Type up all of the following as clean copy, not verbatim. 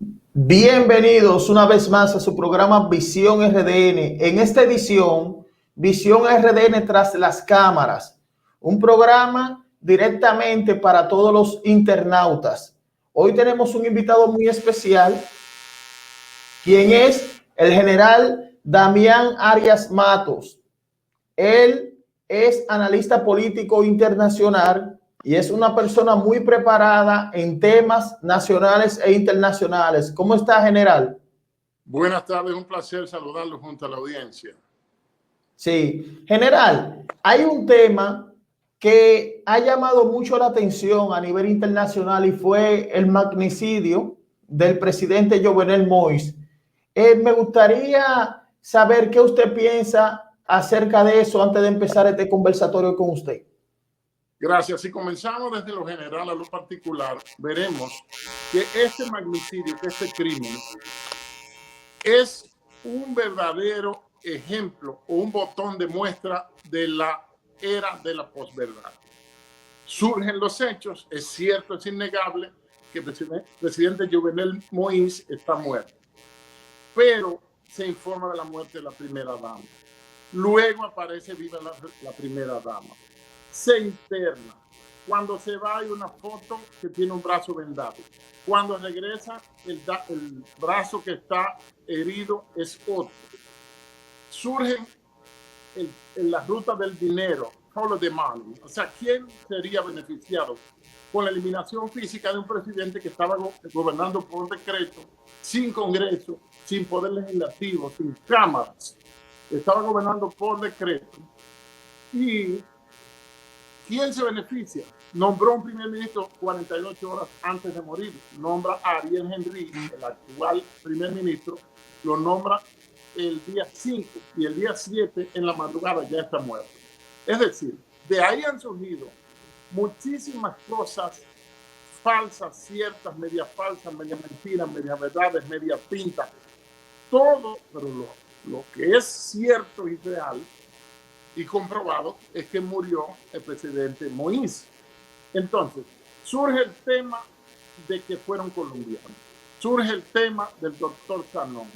Bienvenidos una vez más a su programa Visión RDN. En esta edición, Visión RDN tras las cámaras, un programa directamente para todos los internautas. Hoy tenemos un invitado muy especial, quien es el general Damián Arias Matos. Él es analista político internacional y es una persona muy preparada en temas nacionales e internacionales. ¿Cómo está, general? Buenas tardes, un placer saludarlo junto a la audiencia. Sí, general, hay un tema que ha llamado mucho la atención a nivel internacional y fue el magnicidio del presidente Jovenel Moïse. Me gustaría saber qué usted piensa acerca de eso antes de empezar este conversatorio con usted. Gracias. Si comenzamos desde lo general a lo particular, veremos que este magnicidio, que este crimen, es un verdadero ejemplo o un botón de muestra de la era de la posverdad. Surgen los hechos, es cierto, es innegable que el presidente Jovenel Moïse está muerto, pero se informa de la muerte de la primera dama. Luego aparece viva la primera dama. Se interna. Cuando se va hay una foto que tiene un brazo vendado. Cuando regresa, el brazo que está herido es otro. Surgen en la ruta del dinero, follow the money. O sea, ¿quién sería beneficiado con la eliminación física de un presidente que estaba gobernando por decreto, sin Congreso, sin poder legislativo, sin cámaras? Estaba gobernando por decreto. ¿Y quién se beneficia? Nombró un primer ministro 48 horas antes de morir. Nombra a Ariel Henry, el actual primer ministro, lo nombra el día 5 y el día 7 en la madrugada ya está muerto. Es decir, de ahí han surgido muchísimas cosas falsas, ciertas, medias falsas, medias mentiras, medias verdades, medias pintas. Todo, pero lo que es cierto y real y comprobado es que murió el presidente Moïse. Entonces, surge el tema de que fueron colombianos. Surge el tema del doctor Sanón.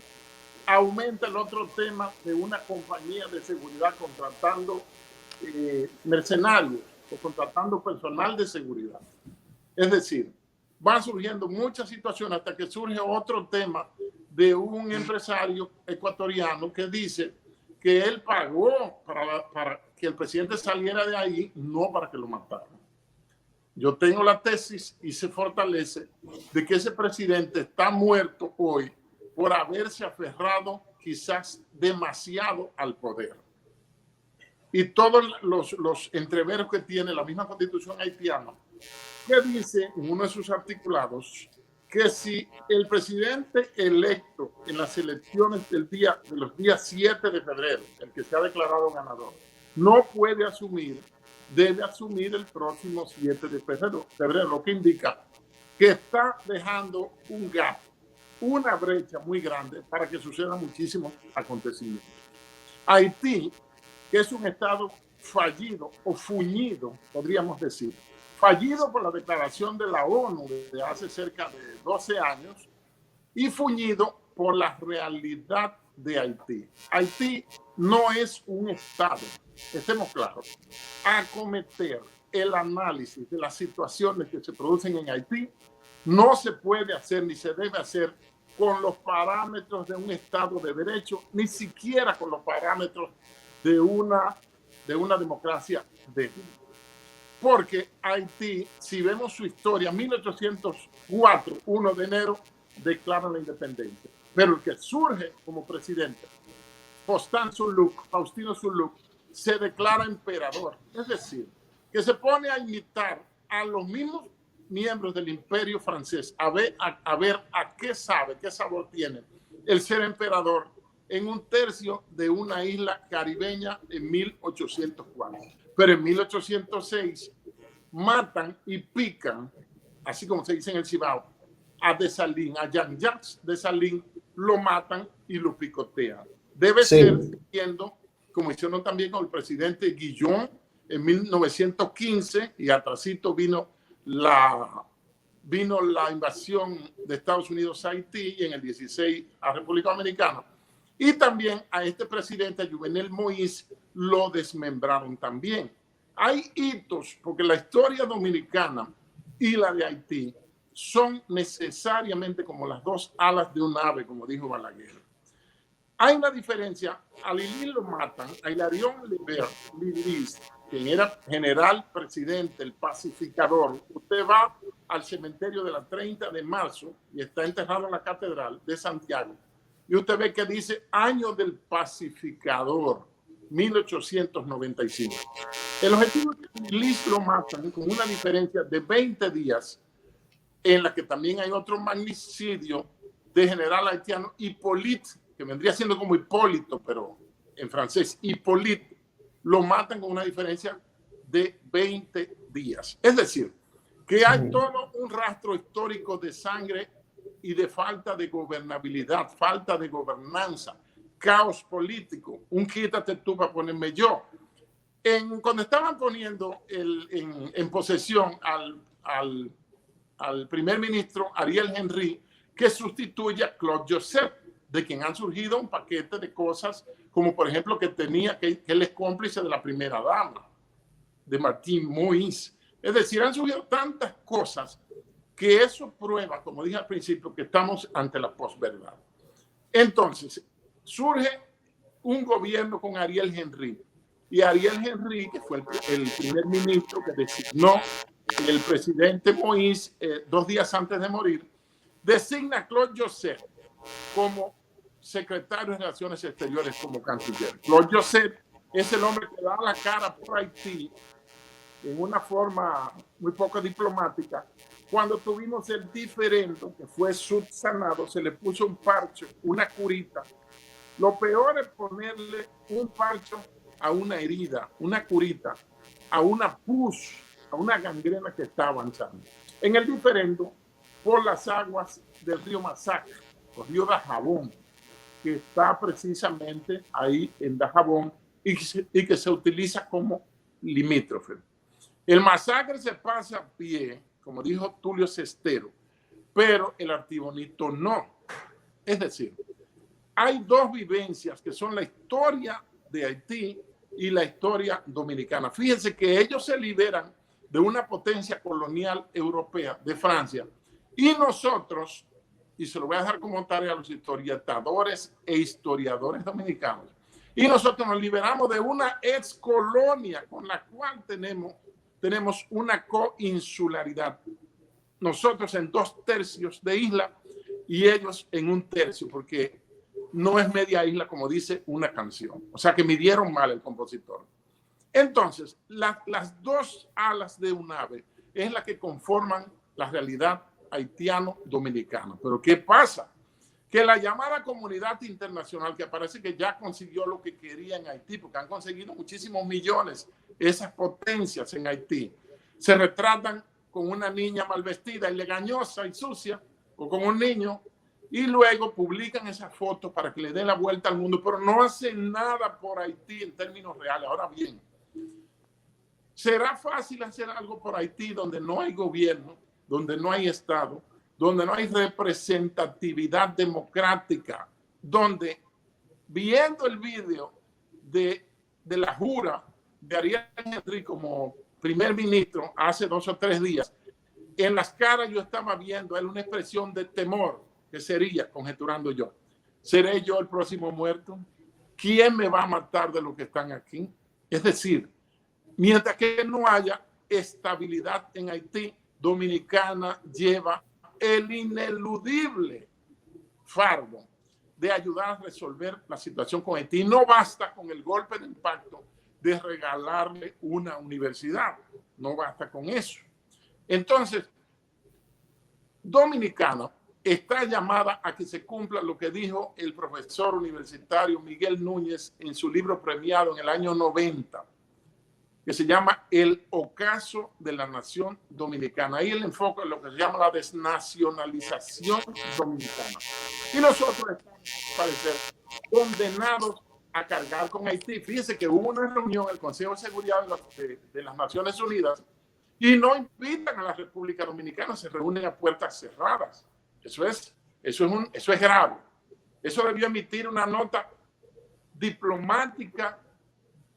Aumenta el otro tema de una compañía de seguridad contratando mercenarios o contratando personal de seguridad. Es decir, van surgiendo muchas situaciones hasta que surge otro tema de un empresario ecuatoriano que dice que él pagó para que el presidente saliera de ahí, no para que lo mataran. Yo tengo la tesis y se fortalece de que ese presidente está muerto hoy por haberse aferrado quizás demasiado al poder. Y todos los entreveros que tiene la misma constitución haitiana, que dice en uno de sus articulados que si el presidente electo en las elecciones de los días 7 de febrero, el que se ha declarado ganador, no puede asumir, debe asumir el próximo 7 de febrero, lo que indica que está dejando un gap, una brecha muy grande para que sucedan muchísimos acontecimientos. Haití, que es un estado fallido o fuñido, podríamos decir, fallido por la declaración de la ONU de hace cerca de 12 años y fuñido por la realidad de Haití. Haití no es un estado, estemos claros. Acometer el análisis de las situaciones que se producen en Haití no se puede hacer ni se debe hacer con los parámetros de un estado de derecho, ni siquiera con los parámetros de una democracia débil. Porque Haití, si vemos su historia, 1804, 1 de enero, declara la independencia. Pero el que surge como presidente, Faustino Soulouque, se declara emperador. Es decir, que se pone a imitar a los mismos miembros del imperio francés, a ver a qué sabe, qué sabor tiene el ser emperador en un tercio de una isla caribeña en 1804. Pero en 1806 matan y pican, así como se dice en el Cibao, a Dessalines, a Jean-Jacques Dessalines, lo matan y lo picotean. Debe ser siguiendo, como hicieron también con el presidente Guillón en 1915, y atrasito vino la vino la invasión de Estados Unidos a Haití y en el 16 a República Dominicana. Y también a este presidente, Jovenel Moïse, lo desmembraron también. Hay hitos, porque la historia dominicana y la de Haití son necesariamente como las dos alas de un ave, como dijo Balaguer. Hay una diferencia. A Lili lo matan, a Hilarión Lilis, quien era general presidente, el pacificador. Usted va al cementerio de la 30 de marzo y está enterrado en la catedral de Santiago. Y usted ve que dice año del pacificador, 1895. El objetivo es que Lilis lo matan con una diferencia de 20 días, en la que también hay otro magnicidio de general haitiano Hippolyte, que vendría siendo como Hipólito, pero en francés, Hippolyte, lo matan con una diferencia de 20 días. Es decir, que hay todo un rastro histórico de sangre y de falta de gobernabilidad, falta de gobernanza, caos político, un quítate tú para ponerme yo. Cuando estaban poniendo en posesión al primer ministro Ariel Henry, que sustituye a Claude Joseph, de quien han surgido un paquete de cosas, como por ejemplo que él es cómplice de la primera dama, de Martín Moïse. Es decir, han surgido tantas cosas que eso prueba, como dije al principio, que estamos ante la posverdad. Entonces, surge un gobierno con Ariel Henry. Y Ariel Henry, que fue el primer ministro que designó el presidente Moïse 2 días antes de morir, designa a Claude Joseph como secretario de Relaciones Exteriores, como canciller. Claude Joseph es el hombre que da la cara por Haití en una forma muy poco diplomática. Cuando tuvimos el diferendo, que fue subsanado, se le puso un parche, una curita. Lo peor es ponerle un parche a una herida, una curita, a una pus, a una gangrena que está avanzando. En el diferendo, por las aguas del río Masacre, el río Dajabón, que está precisamente ahí en Dajabón y que se utiliza como limítrofe. El Masacre se pasa a pie, como dijo Tulio Cestero, pero el Artibonito no. Es decir, hay dos vivencias que son la historia de Haití y la historia dominicana. Fíjense que ellos se liberan de una potencia colonial europea, de Francia, y nosotros, y se lo voy a dejar como tarea a los historiadores e historiadores dominicanos, y nosotros nos liberamos de una ex colonia con la cual tenemos una coinsularidad. Nosotros en 2/3 de isla y ellos en 1/3, porque no es media isla como dice una canción. O sea que midieron mal el compositor. Entonces, las dos alas de un ave es la que conforman la realidad haitiano-dominicana. Pero ¿qué pasa? Que la llamada comunidad internacional, que parece que ya consiguió lo que quería en Haití, porque han conseguido muchísimos millones, esas potencias en Haití, se retratan con una niña mal vestida y legañosa y sucia, o con un niño, y luego publican esas fotos para que le den la vuelta al mundo, pero no hacen nada por Haití en términos reales. Ahora bien, ¿será fácil hacer algo por Haití donde no hay gobierno, donde no hay Estado, donde no hay representatividad democrática, donde viendo el video de la jura de Ariel Henry como primer ministro hace 2 o 3 días, en las caras yo estaba viendo él una expresión de temor, que sería, conjeturando yo, ¿seré yo el próximo muerto? ¿Quién me va a matar de los que están aquí? Es decir, mientras que no haya estabilidad en Haití, Dominicana lleva el ineludible fardo de ayudar a resolver la situación con Haití. No basta con el golpe de impacto de regalarle una universidad. No basta con eso. Entonces, Dominicana está llamada a que se cumpla lo que dijo el profesor universitario Miguel Núñez en su libro premiado en el año 90, que se llama El ocaso de la nación dominicana. Ahí el enfoque es lo que se llama la desnacionalización dominicana. Y nosotros estamos, al parecer, condenados a cargar con Haití. Fíjense que hubo una reunión en el Consejo de Seguridad de las Naciones Unidas y no invitan a la República Dominicana, se reúnen a puertas cerradas. Eso es grave. Eso debió emitir una nota diplomática,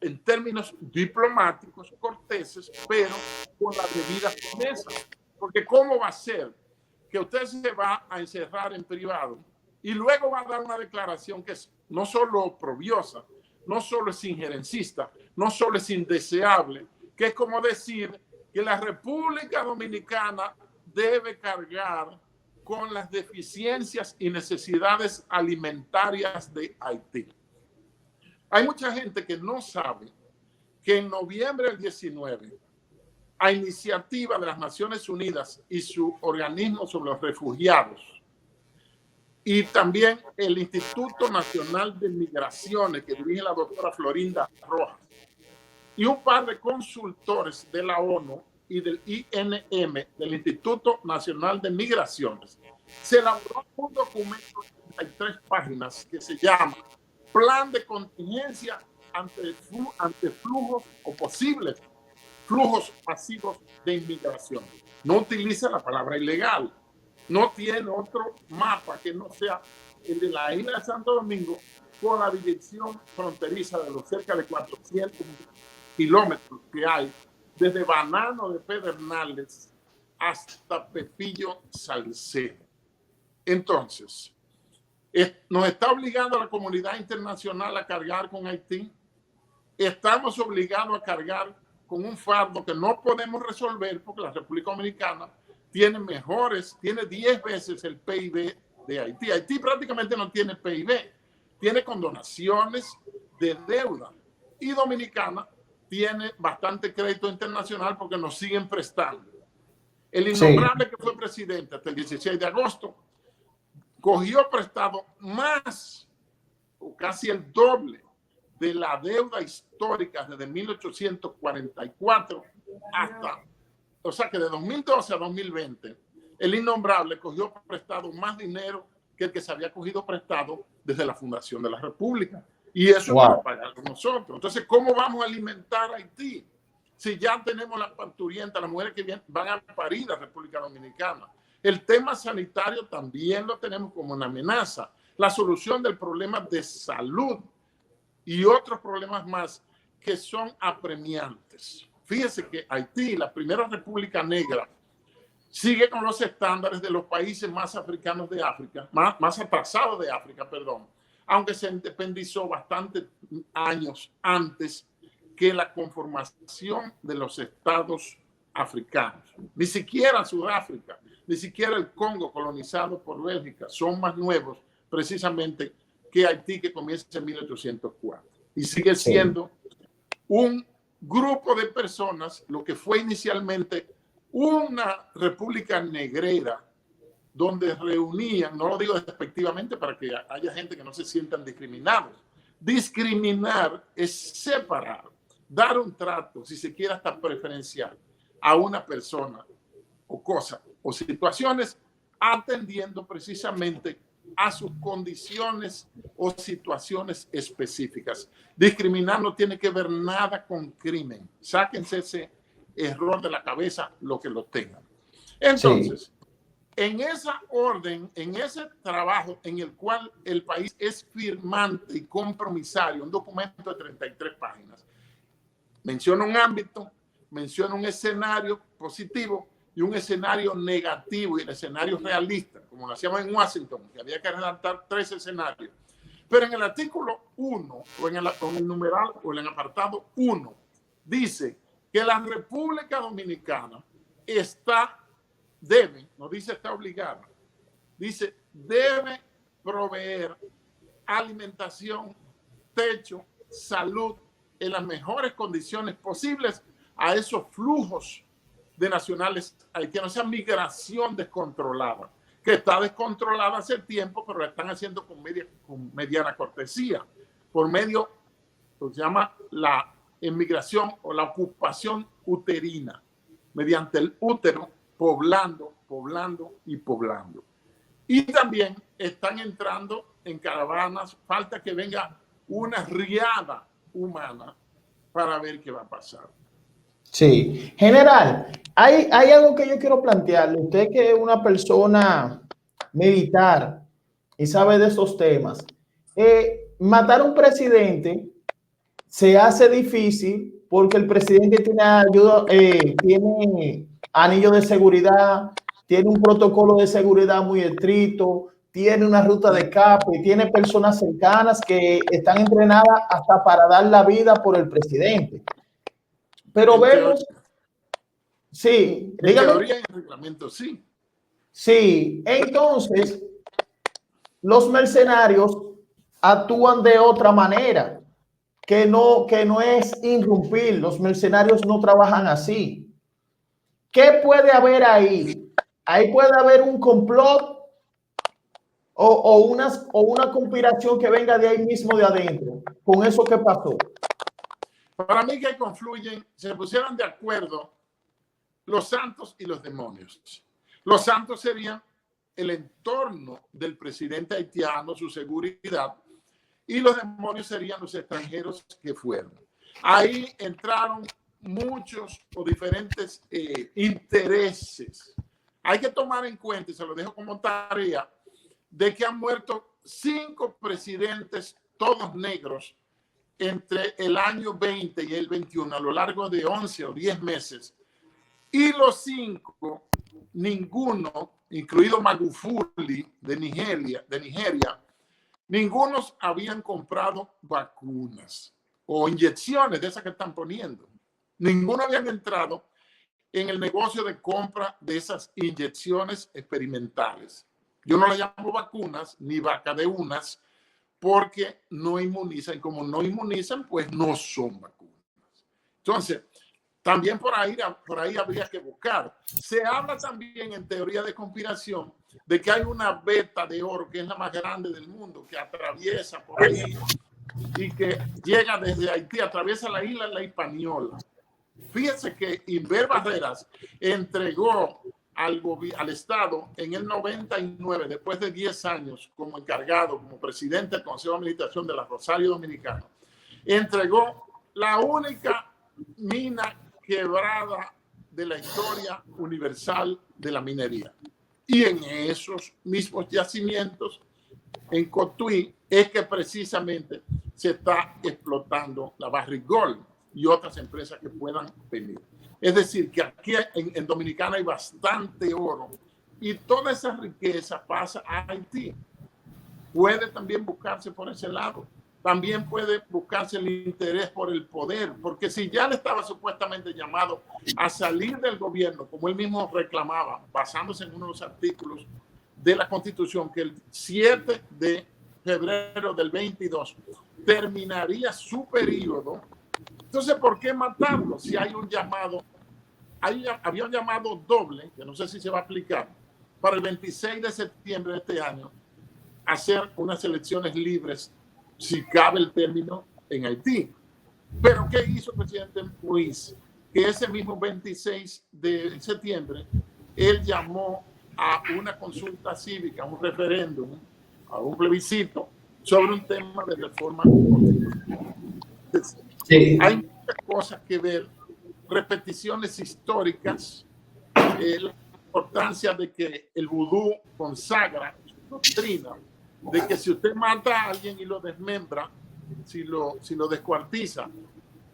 en términos diplomáticos, corteses, pero con la debida firmeza. Porque ¿cómo va a ser que usted se va a encerrar en privado y luego va a dar una declaración que es no solo oprobiosa, no solo es injerencista, no solo es indeseable, que es como decir que la República Dominicana debe cargar con las deficiencias y necesidades alimentarias de Haití? Hay mucha gente que no sabe que en noviembre del 19, a iniciativa de las Naciones Unidas y su organismo sobre los refugiados, y también el Instituto Nacional de Migraciones, que dirige la doctora Florinda Rojas, y un par de consultores de la ONU y del INM, del Instituto Nacional de Migraciones, se elaboró un documento de 33 páginas que se llama Plan de Contingencia ante flujos o posibles flujos masivos de inmigración. No utiliza la palabra ilegal. No tiene otro mapa que no sea el de la isla de Santo Domingo con la dirección fronteriza de los cerca de 400 kilómetros que hay desde Banano de Pedernales hasta Pepillo Salcedo. Entonces, nos está obligando a la comunidad internacional a cargar con Haití. Estamos obligados a cargar con un fardo que no podemos resolver porque la República Dominicana tiene 10 veces el PIB de Haití. Haití prácticamente no tiene PIB, tiene condonaciones de deuda. Y Dominicana tiene bastante crédito internacional porque nos siguen prestando. El innombrable que fue presidente hasta el 16 de agosto cogió prestado más o casi el doble de la deuda histórica desde 1844 hasta, o sea que de 2012 a 2020, el innombrable cogió prestado más dinero que el que se había cogido prestado desde la fundación de la República. Y eso es para pagarlo nosotros. Entonces, ¿cómo vamos a alimentar a Haití? Si ya tenemos las parturientas, las mujeres que van a parir a la República Dominicana. El tema sanitario también lo tenemos como una amenaza. La solución del problema de salud y otros problemas más que son apremiantes. Fíjese que Haití, la primera república negra, sigue con los estándares de los países más africanos de África, más atrasados de África, perdón, aunque se independizó bastantes años antes que la conformación de los estados africanos. Ni siquiera Sudáfrica, ni siquiera el Congo colonizado por Bélgica son más nuevos precisamente que Haití, que comienza en 1804. Y sigue siendo un grupo de personas, lo que fue inicialmente una república negrera, donde reunían, no lo digo despectivamente para que haya gente que no se sientan discriminados. Discriminar es separar, dar un trato, si se quiere hasta preferencial, a una persona o cosa o situaciones, atendiendo precisamente a sus condiciones o situaciones específicas. Discriminar no tiene que ver nada con crimen. Sáquense ese error de la cabeza, lo que lo tengan. Entonces, en esa orden, en ese trabajo en el cual el país es firmante y compromisario, un documento de 33 páginas, menciona un ámbito, menciona un escenario positivo y un escenario negativo, y el escenario realista, como lo hacíamos en Washington, que había que redactar 3 escenarios. Pero en el artículo 1, o en el numeral, o en el apartado 1, dice que la República Dominicana debe, no dice está obligada, dice debe proveer alimentación, techo, salud en las mejores condiciones posibles a esos flujos de nacionales haitianos, esa migración descontrolada, que está descontrolada hace tiempo, pero la están haciendo con mediana cortesía, por medio, lo que se llama la emigración o la ocupación uterina, mediante el útero, poblando y poblando. Y también están entrando en caravanas, falta que venga una riada humana para ver qué va a pasar. Sí, general, Hay algo que yo quiero plantearle. Usted que es una persona militar y sabe de esos temas. Matar a un presidente se hace difícil porque el presidente tiene ayuda, tiene anillo de seguridad, tiene un protocolo de seguridad muy estricto, tiene una ruta de escape, tiene personas cercanas que están entrenadas hasta para dar la vida por el presidente. Pero vemos, sí, en dígame. teoría y en reglamento, sí. Sí, entonces los mercenarios actúan de otra manera, que no es irrumpir. Los mercenarios no trabajan así. ¿Qué puede haber ahí? Ahí puede haber un complot o una conspiración que venga de ahí mismo de adentro, con eso que pasó. Para mí que confluyen, se pusieron de acuerdo los santos y los demonios. Los santos serían el entorno del presidente haitiano, su seguridad, y los demonios serían los extranjeros que fueron. Ahí entraron muchos o diferentes intereses. Hay que tomar en cuenta, y se lo dejo como tarea, de que han muerto 5 presidentes, todos negros, entre el año 20 y el 21, a lo largo de 11 o 10 meses. Y los 5, ninguno, incluido Magufuli de Nigeria, ningunos habían comprado vacunas o inyecciones de esas que están poniendo. Ninguno habían entrado en el negocio de compra de esas inyecciones experimentales. Yo no le llamo vacunas ni vaca de unas porque no inmunizan. Como no inmunizan, pues no son vacunas. Entonces, también por ahí habría que buscar. Se habla también en teoría de conspiración de que hay una veta de oro que es la más grande del mundo, que atraviesa por ahí y que llega desde Haití, atraviesa la isla de la Hispaniola. Fíjense que Inver Barreras entregó al Estado en el 99, después de 10 años como encargado, como presidente del Consejo de Administración de la Rosario Dominicana, entregó la única mina quebrada de la historia universal de la minería. Y en esos mismos yacimientos, en Cotuí, es que precisamente se está explotando la Barrick Gold y otras empresas que puedan venir. Es decir, que aquí en Dominicana hay bastante oro y toda esa riqueza pasa a Haití. Puede también buscarse por ese lado. También puede buscarse el interés por el poder, porque si ya le estaba supuestamente llamado a salir del gobierno, como él mismo reclamaba, basándose en uno de los artículos de la Constitución, que el 7 de febrero del 22 terminaría su periodo. Entonces, ¿por qué matarlo? Si hay un llamado, había un llamado doble, que no sé si se va a aplicar, para el 26 de septiembre de este año, hacer unas elecciones libres, si cabe el término, en Haití. Pero ¿qué hizo el presidente Moïse? Que ese mismo 26 de septiembre, él llamó a una consulta cívica, a un referéndum, a un plebiscito, sobre un tema de reforma constitucional. Sí. Hay muchas cosas que ver, repeticiones históricas, la importancia de que el vudú consagra su doctrina, de que si usted mata a alguien y lo desmembra, si lo descuartiza,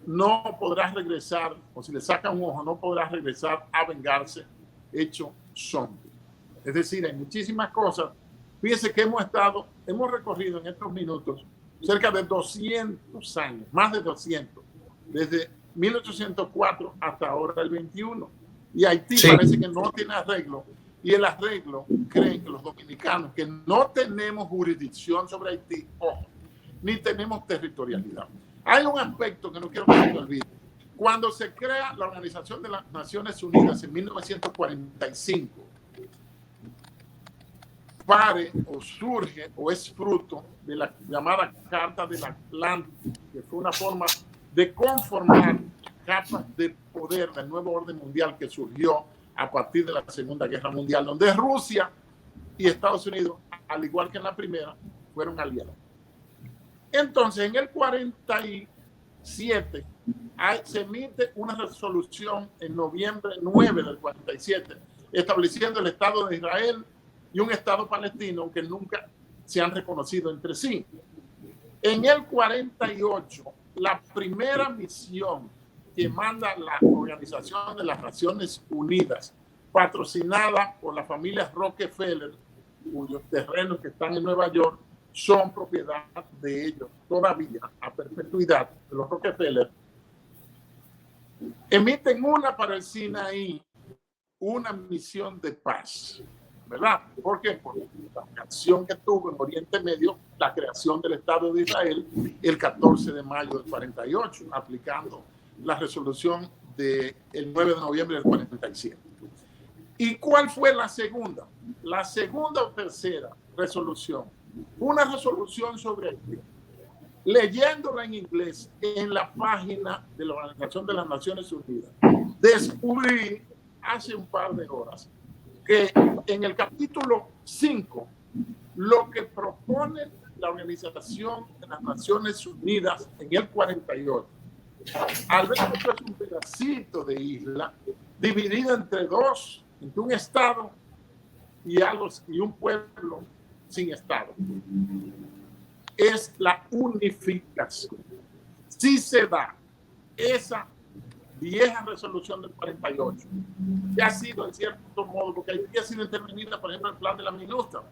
no podrá regresar, o si le saca un ojo, no podrá regresar a vengarse hecho zombie. Es decir, hay muchísimas cosas. Fíjense que hemos recorrido en estos minutos cerca de 200 años, más de 200, desde 1804 hasta ahora el 21. Y Haití parece que no tiene arreglo. Y el arreglo, creen que los dominicanos, que no tenemos jurisdicción sobre Haití, ojo, ni tenemos territorialidad. Hay un aspecto que no quiero que se me olvide. Cuando se crea la Organización de las Naciones Unidas en 1945, pare o surge o es fruto de la llamada Carta del Atlántico, que fue una forma de conformar capas de poder del nuevo orden mundial que surgió a partir de la Segunda Guerra Mundial, donde Rusia y Estados Unidos, al igual que en la primera, fueron aliados. Entonces, en el 45, 47, se emite una resolución en noviembre 9 del 47, estableciendo el Estado de Israel y un Estado palestino, aunque nunca se han reconocido entre sí. En el 48, la primera misión que manda la Organización de las Naciones Unidas, patrocinada por la familia Rockefeller, cuyos terrenos que están en Nueva York son propiedad de ellos todavía a perpetuidad, de los Rockefeller, emiten una para el Sinaí, una misión de paz, ¿verdad? ¿Por qué? Por la acción que tuvo en Oriente Medio la creación del Estado de Israel el 14 de mayo del 48, aplicando la resolución del 9 de noviembre del 47. ¿Y cuál fue la segunda? La segunda o tercera resolución. Una resolución sobre Haití. Leyéndola en inglés en la página de la Organización de las Naciones Unidas, descubrí hace un par de horas que en el capítulo 5, lo que propone la Organización de las Naciones Unidas en el 48, al ver que esto es un pedacito de isla dividido entre dos, entre un estado y un pueblo sin estado, es la unificación. Si se da esa vieja resolución del 48, que ha sido en cierto modo, porque Haití ha sido intervenida, por ejemplo, en el plan de la MINUSTA,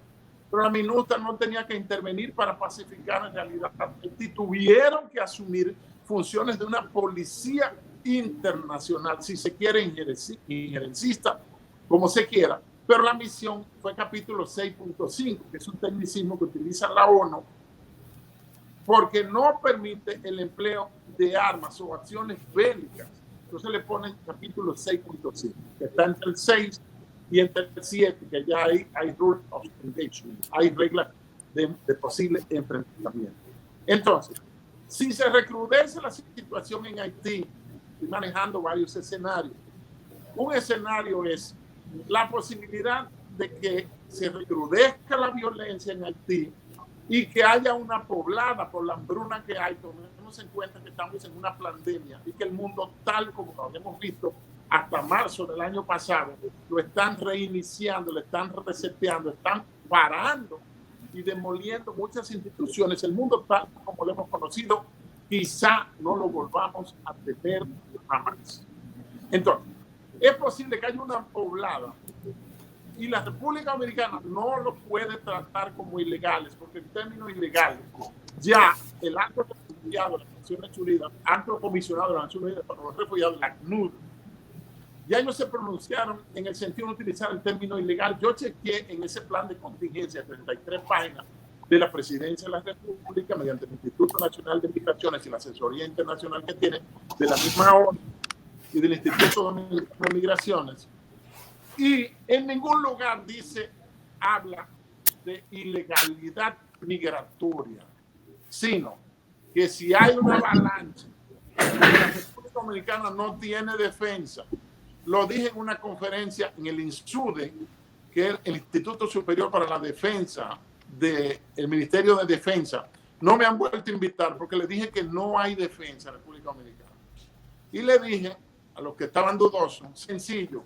pero la MINUSTA no tenía que intervenir para pacificar en realidad Haití, tuvieron que asumir funciones de una policía internacional, si se quiere injerencista, como se quiera, pero la misión fue capítulo 6.5, que es un tecnicismo que utiliza la ONU, porque no permite el empleo de armas o acciones bélicas. Entonces le ponen capítulo 6.5, que está entre el 6 y entre el 7, que ya hay rules of engagement, hay reglas de posible enfrentamiento. Entonces, si se recrudece la situación en Haití, estoy manejando varios escenarios. Un escenario es la posibilidad de que se recrudezca la violencia en Haití y que haya una poblada por la hambruna que hay. Tomemos en cuenta que estamos en una pandemia y que el mundo, tal como lo habíamos visto hasta marzo del año pasado, lo están reiniciando, lo están reseteando, están parando y demoliendo muchas instituciones. El mundo tal como lo hemos conocido, quizá no lo volvamos a tener jamás. Entonces, es posible que haya una poblada y la República Dominicana no lo puede tratar como ilegales, porque en términos ilegales, ya el alto refugiado de las Naciones Unidas, alto comisionado de las Naciones Unidas para los refugiados, la ACNUR, ya ellos se pronunciaron en el sentido de utilizar el término ilegal. Yo chequeé en ese plan de contingencia, 33 páginas de la Presidencia de la República, mediante el Instituto Nacional de Migraciones y la asesoría internacional que tiene de la misma ONU y del Instituto Dominicano de Migraciones. Y en ningún lugar habla de ilegalidad migratoria, sino que si hay una avalancha, la República Dominicana no tiene defensa. Lo dije en una conferencia en el INSUDE, que es el Instituto Superior para la Defensa del Ministerio de Defensa. No me han vuelto a invitar porque le dije que no hay defensa en la República Dominicana. Y le dije a los que estaban dudosos, sencillo,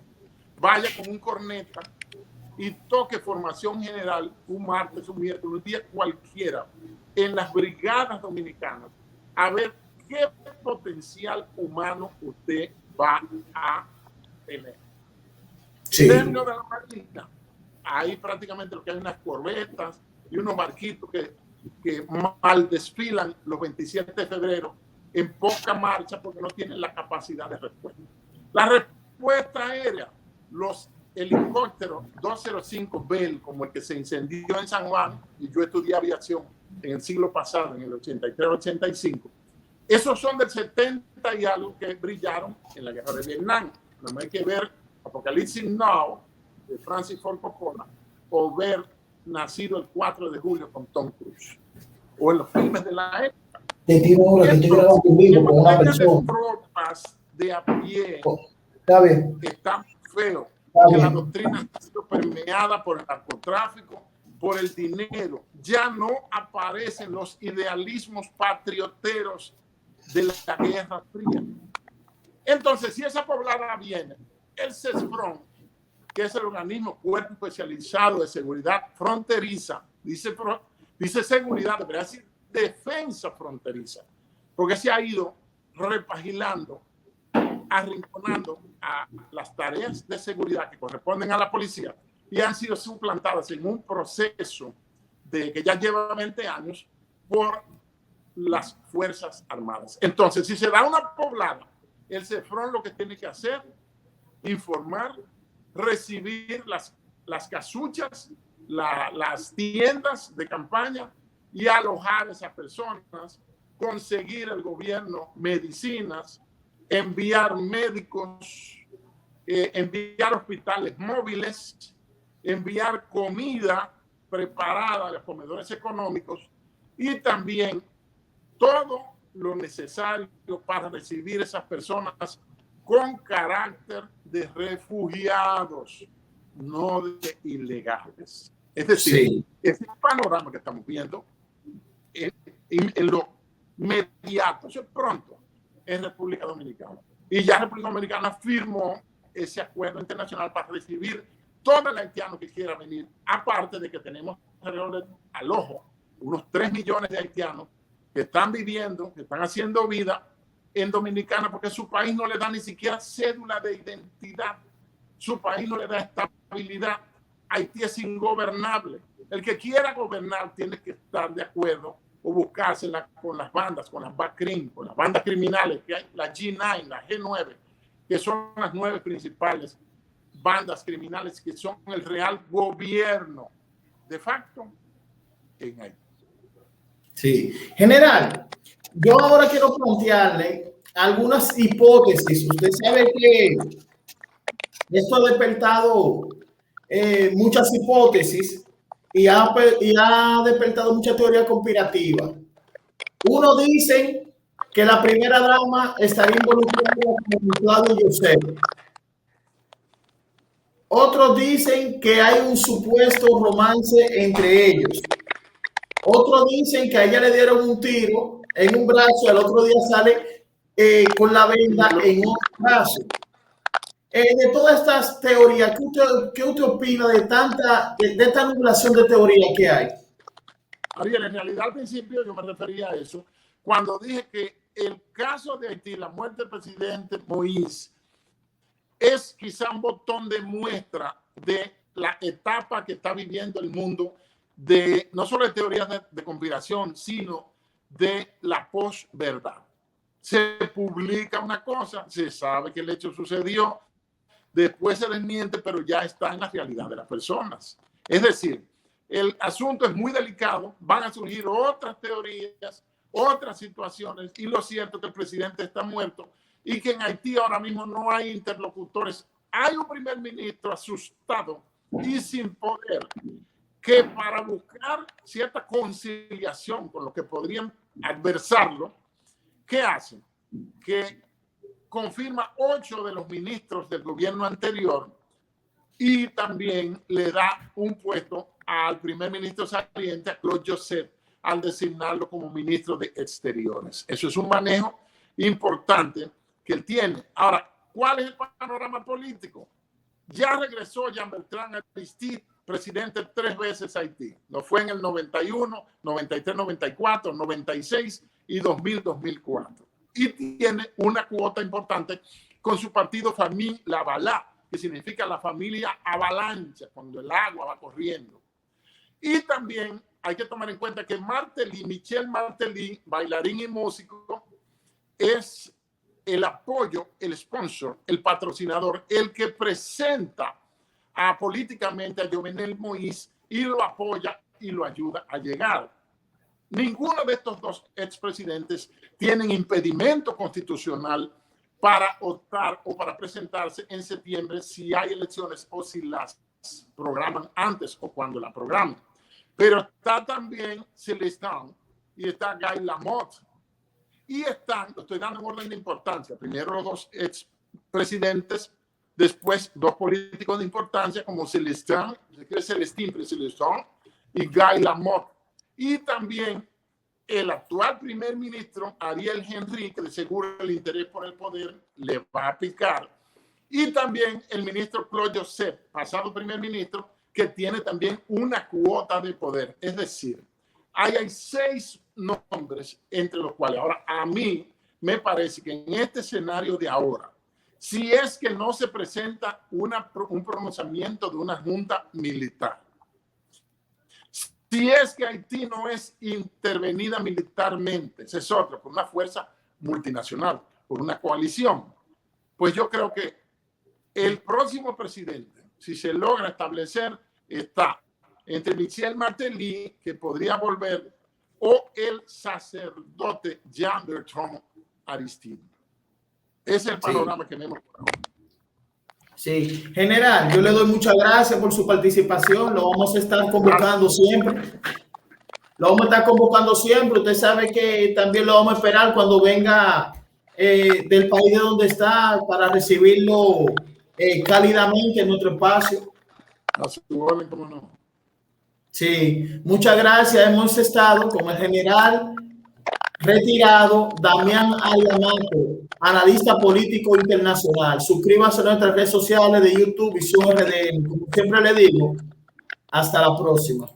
vaya con un corneta y toque formación general un martes, un miércoles, un día cualquiera en las brigadas dominicanas a ver qué potencial humano usted va a tener. Sí. Dentro de la marina, ahí prácticamente lo que hay unas corbetas y unos barquitos que mal desfilan los 27 de febrero en poca marcha porque no tienen la capacidad de respuesta. La respuesta aérea, los helicópteros 205 Bell, como el que se incendió en San Juan, y yo estudié aviación en el siglo pasado, en el 83-85, esos son del 70 y algo que brillaron en la guerra de Vietnam. No hay que ver Apocalipsis Now de Francis Ford Coppola o ver Nacido el 4 de julio con Tom Cruise o en los filmes de la época. Te tiro ahora que estoy grabando un video con una persona. Tropas de a pie están feos. Que la doctrina ha sido permeada por el narcotráfico, por el dinero. Ya no aparecen los idealismos patrioteros de la Guerra Fría. Entonces, si esa poblada viene, el CESFRON, que es el organismo cuerpo especializado de seguridad fronteriza, dice seguridad, debería decir defensa fronteriza, porque se ha ido repaginando, arrinconando a las tareas de seguridad que corresponden a la policía y han sido suplantadas en un proceso que ya lleva 20 años por las Fuerzas Armadas. Entonces, si se da una poblada, el CESFRON lo que tiene que hacer, informar, recibir las casuchas, las tiendas de campaña y alojar a esas personas, conseguir el gobierno medicinas, enviar médicos, enviar hospitales móviles, enviar comida preparada a los comedores económicos y también todo lo necesario para recibir esas personas con carácter de refugiados, no de ilegales. Es decir, sí, ese panorama que estamos viendo en lo inmediato, eso es pronto, en República Dominicana. Y ya República Dominicana firmó ese acuerdo internacional para recibir todo el haitiano que quiera venir, aparte de que tenemos al ojo unos 3 millones de haitianos que están viviendo, que están haciendo vida en Dominicana porque su país no le da ni siquiera cédula de identidad, su país no le da estabilidad. Haití es ingobernable. El que quiera gobernar tiene que estar de acuerdo o buscársela con las bandas, con las BACRIM, con las bandas criminales que hay, la G9, la G9, que son las 9 principales bandas criminales que son el real gobierno de facto en Haití. Sí. General, yo ahora quiero plantearle algunas hipótesis. Usted sabe que esto ha despertado muchas hipótesis y ha despertado mucha teoría conspirativa. Uno dice que la primera dama estaría involucrada con Claudio José. Otros dicen que hay un supuesto romance entre ellos. Otros dicen que a ella le dieron un tiro en un brazo y al otro día sale con la venda en otro brazo. De todas estas teorías, ¿qué usted opina de esta nublación de teoría que hay? Ariel, en realidad al principio yo me refería a eso cuando dije que el caso de Haití, la muerte del presidente Moïse, es quizá un botón de muestra de la etapa que está viviendo el mundo de no solo de teorías de conspiración, sino de la posverdad. Se publica una cosa, se sabe que el hecho sucedió, después se desmiente, pero ya está en la realidad de las personas. Es decir, el asunto es muy delicado, van a surgir otras teorías, otras situaciones, y lo cierto es que el presidente está muerto y que en Haití ahora mismo no hay interlocutores. Hay un primer ministro asustado y sin poder, que para buscar cierta conciliación con los que podrían adversarlo, ¿qué hace? Que confirma 8 de los ministros del gobierno anterior y también le da un puesto al primer ministro saliente, a Claude Joseph, al designarlo como ministro de Exteriores. Eso es un manejo importante que él tiene. Ahora, ¿cuál es el panorama político? Ya regresó Jean-Bertrand Aristide, presidente 3 veces a Haití. Lo fue en el 91, 93, 94, 96 y 2000, 2004. Y tiene una cuota importante con su partido Famille Lavalá, que significa la familia avalancha, cuando el agua va corriendo. Y también hay que tomar en cuenta que Michel Martelly, bailarín y músico, es el apoyo, el sponsor, el patrocinador, el que presenta políticamente a Jovenel Moïse y lo apoya y lo ayuda a llegar. Ninguno de estos 2 expresidentes tienen impedimento constitucional para optar o para presentarse en septiembre si hay elecciones o si las programan antes o cuando la programan. Pero está también Celestin y está Guy Lamotte. Y están, lo estoy dando en orden de importancia, primero los 2 expresidentes, después 2 políticos de importancia como Celestin y Guy Lamotte. Y también el actual primer ministro, Ariel Henry, que de seguro el interés por el poder le va a picar, y también el ministro Claude Joseph, pasado primer ministro, que tiene también una cuota de poder. Es decir, hay 6 nombres entre los cuales ahora a mí me parece que en este escenario de ahora, si es que no se presenta un pronunciamiento de una junta militar, si es que Haití no es intervenida militarmente, ese es otro, por una fuerza multinacional, por una coalición, pues yo creo que el próximo presidente, si se logra establecer, está entre Michel Martelly, que podría volver, o el sacerdote Jean-Bertrand Aristide. Ese es el panorama que vemos por ahora. Sí, general, yo le doy muchas gracias por su participación. Lo vamos a estar convocando siempre. Lo vamos a estar convocando siempre. Usted sabe que también lo vamos a esperar cuando venga del país de donde está para recibirlo cálidamente en nuestro espacio. A su orden, cómo no. Sí, muchas gracias. Hemos estado con el general retirado Damián Ayamato, analista político internacional. Suscríbase a nuestras redes sociales de YouTube, Visión RDN. Como siempre le digo, hasta la próxima.